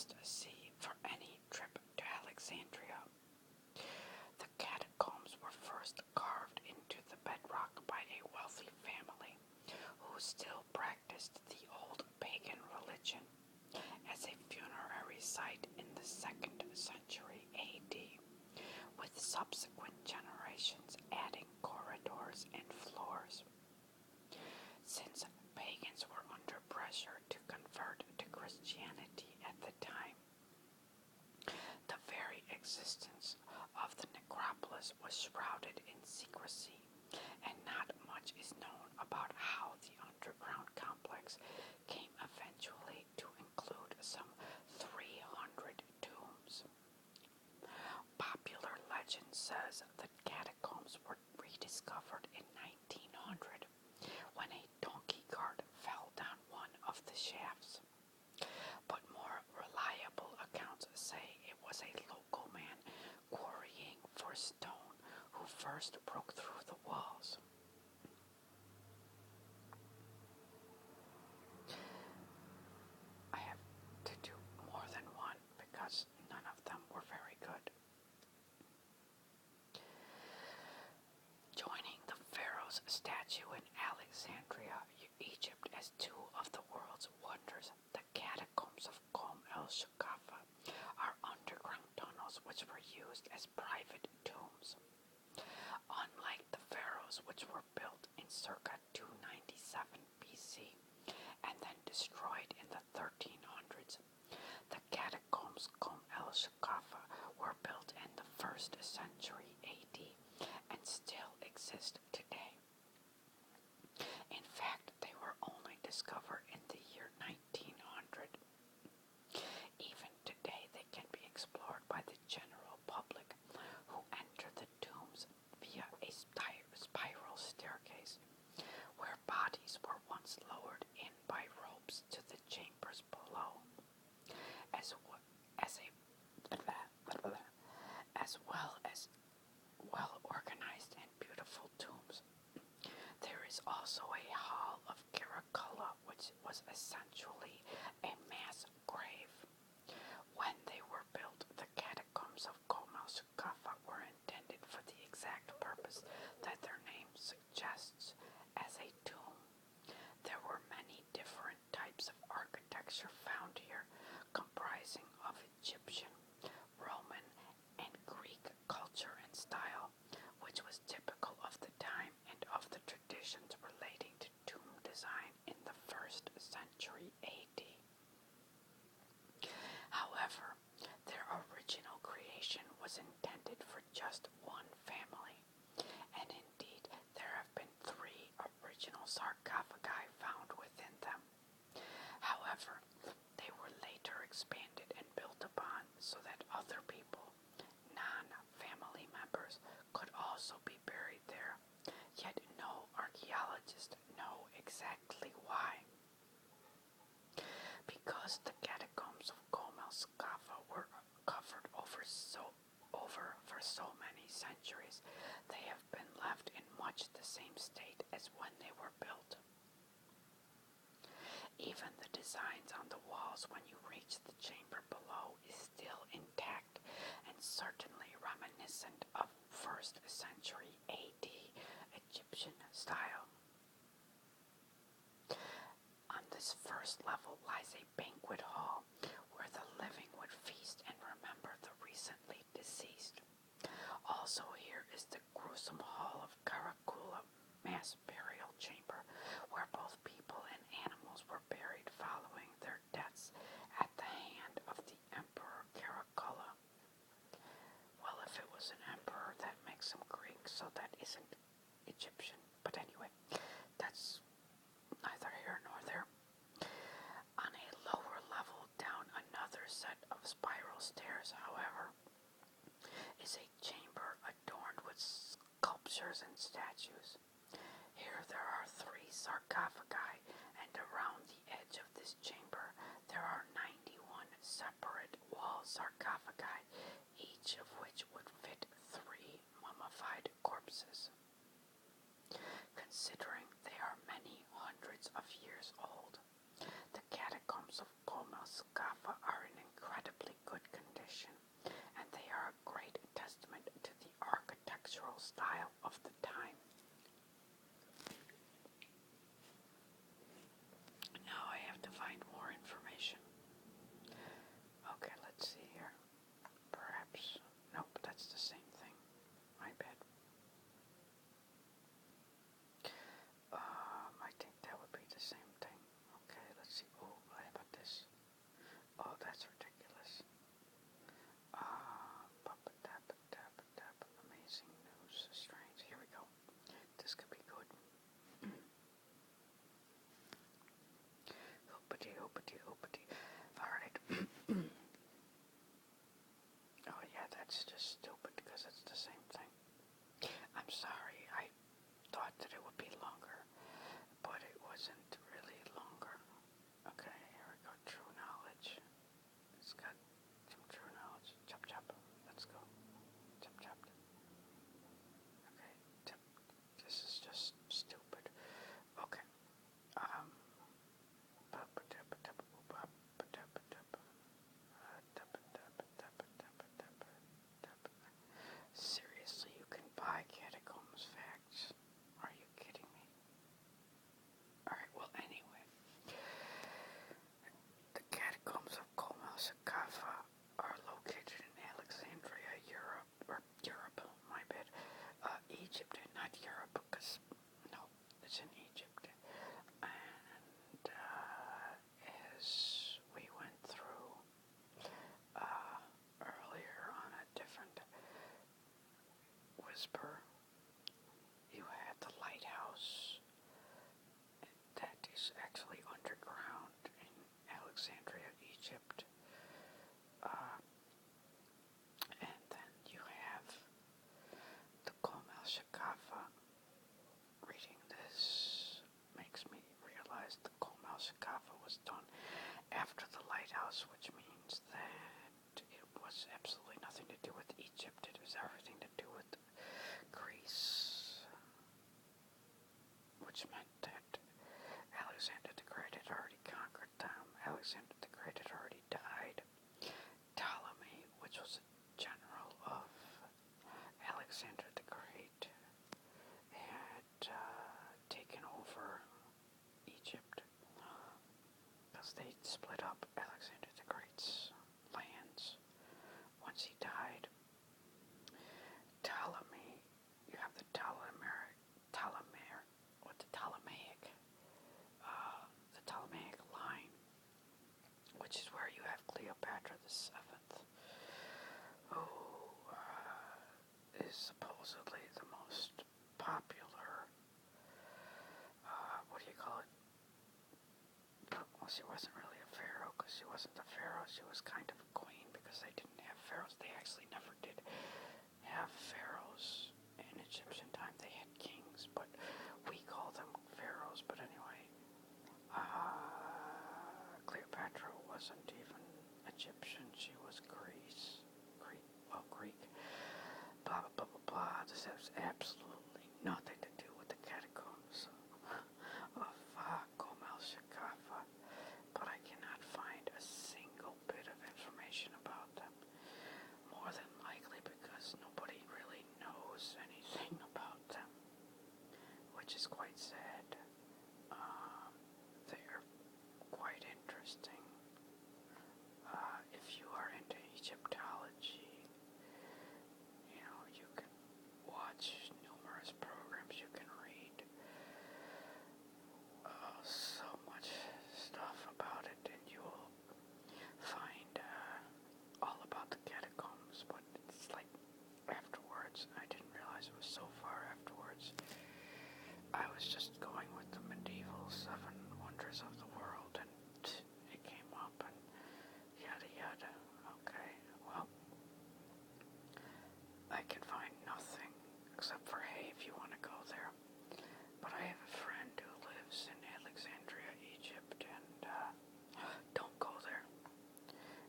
must see for any trip to Alexandria. The catacombs were first carved into the bedrock by a wealthy family who still practiced the old pagan religion as a funerary site in the 2nd century AD, with subsequent generations adding corridors and floors. Since pagans were under pressure to convert to Christianity at the time, the very existence of the necropolis was shrouded in secrecy, and not much is known about how the underground complex came eventually to include some 300 tombs. Popular legend says the catacombs were rediscovered in 1900 when a donkey cart fell down one of the shafts, but more reliable accounts say it was a local man quarrying for stone who first broke through the walls. I have to do more than one because none of them were very good. Joining the pharaoh's statue in Alexandria, Egypt, as two of the world's wonders, the catacombs of Shoqafa are underground tunnels which were used as private tombs. Unlike the pharaohs, which were built in circa 297 BC and then destroyed in the 1300s, the catacombs Shoqafa were built in the 1st century AD and still exist today. In fact, they were only discovered in the year 1900. Even today, they can be explored by the general public, who enter the tombs via a spiral staircase, where bodies were once lowered in by ropes to the chambers below, as well as well-organized and beautiful tombs. There is also a hall of Caracalla, which was essentially a mass grave. When they were built, the catacombs of Shoqafa were intended for the exact purpose that their name suggests, as a tomb. There were many different types of architecture found here, comprising of Egyptian, Roman, and Greek culture and style, which was typical of the time and of the traditions relating to tomb design in the 1st century AD. However, their original creation was intended for just one family, and indeed there have been 3 original sarcophagi found within them. However, they were later expanded and built upon so that other people, non-family members, could also be buried there, yet no archaeologists know exactly why. Because the catacombs of Shoqafa were covered over for so many centuries, they have been left in much the same state as when they were built. Even the designs on the walls when you reach the chamber below is still intact and certainly reminiscent of 1st century AD Egyptian style. On this first level lies a banquet hall where the living would feast and remember the recently deceased. Also here is the gruesome hall of Caracalla, mass burial chamber, where both people and animals were buried following their deaths at the hand of the Emperor Caracalla. Well, if it was an emperor, that makes him Greek, so that isn't Egyptian. But anyway, that's neither here nor there. On a lower level, down another set of spiral stairs, however, is a chamber adorned with sculptures and statues. Here there are 3 sarcophagi, and around the edge of this chamber there are 91 separate wall sarcophagi, each of which would fit 3 mummified corpses. Considering they are many hundreds of years old, the catacombs of Shoqafa are an incredible style of the time. Now I have to find more information. Okay, let's see here. Perhaps, nope, that's the same thing. My bad. I think that would be the same thing. Okay, let's see. Oh, how about this? Oh, that's ridiculous. Amazing news, strange. Here we go. This could be good. Hoopity. Alright. Oh yeah, that's just stupid because it's the same thing. I'm sorry, I thought that it would be longer, but it wasn't really longer. Okay, here we go. True knowledge. It's got some true knowledge. Chop. Let's go. Chop. Okay. This is just stupid. Okay. Seriously, you can buy Katacombs facts? Are you kidding me? Alright, well, anyway. The Catacombs of Shoqafa are located in Alexandria, Europe, my bad. Egypt, not Europe, because, no, it's in Egypt. And, as we went through, earlier on a different whisper, you had the lighthouse that is actually underground in Alexandria, Egypt. And then you have the Shoqafa. Reading this makes me realize the Shoqafa was done after the lighthouse, which means that it was absolutely nothing to do with Egypt. It was everything to do with Greece, which meant that Alexander the Great had already conquered them. Alexander the Great had already died. Ptolemy, which was a general of Alexander the Great, had taken over Egypt because they split up Alexander the Great's lands once he died. Ptolemy, you have the Ptolemaic line, which is where you have Cleopatra the Seventh, who is supposedly the most popular, what do you call it? Well, she wasn't really a pharaoh because she wasn't a pharaoh. She was kind of a queen because they didn't have pharaohs. They actually never did have pharaohs in Egyptian time. They had kings, but we call them pharaohs. But anyway, Cleopatra wasn't even Egyptian. She was Greek. Blah, blah, blah, blah, blah. This has absolutely nothing to do with the catacombs of Shoqafa, but I cannot find a single bit of information about them. More than likely because nobody really knows anything about them, which is quite sad. They're quite interesting. If you are into Egyptology, you can watch numerous programs, you can read so much stuff about it, and you will find all about the catacombs, but it's like afterwards. I didn't realize it was so far afterwards. I was just going with the medieval 7 wonders of the world, and it came up, and yada yada. Okay, well, I can find nothing except for, hey, if you want to go there. But I have a friend who lives in Alexandria, Egypt, and don't go there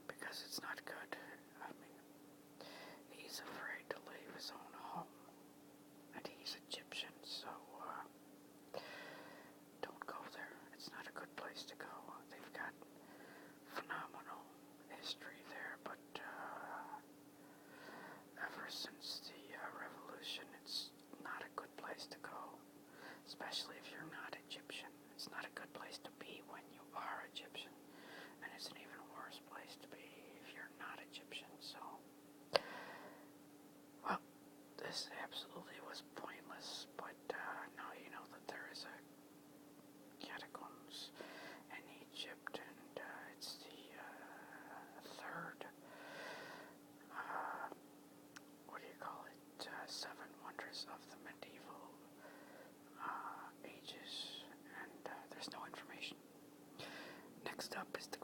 because it's not good. I mean, he's afraid to leave his own home, and he's Egyptian, so don't go there. It's not a good place to go. They've got phenomenal history there, but ever since the revolution, it's it's not a good place to be when you are Egyptian, and it's an even worse place to be if you're not Egyptian. So, well, this absolutely was pointless, but now you know that there is a Katacombs in Egypt, and it's the third, what do you call it, seven wonders of the medieval ages, and there's no information. Next up is the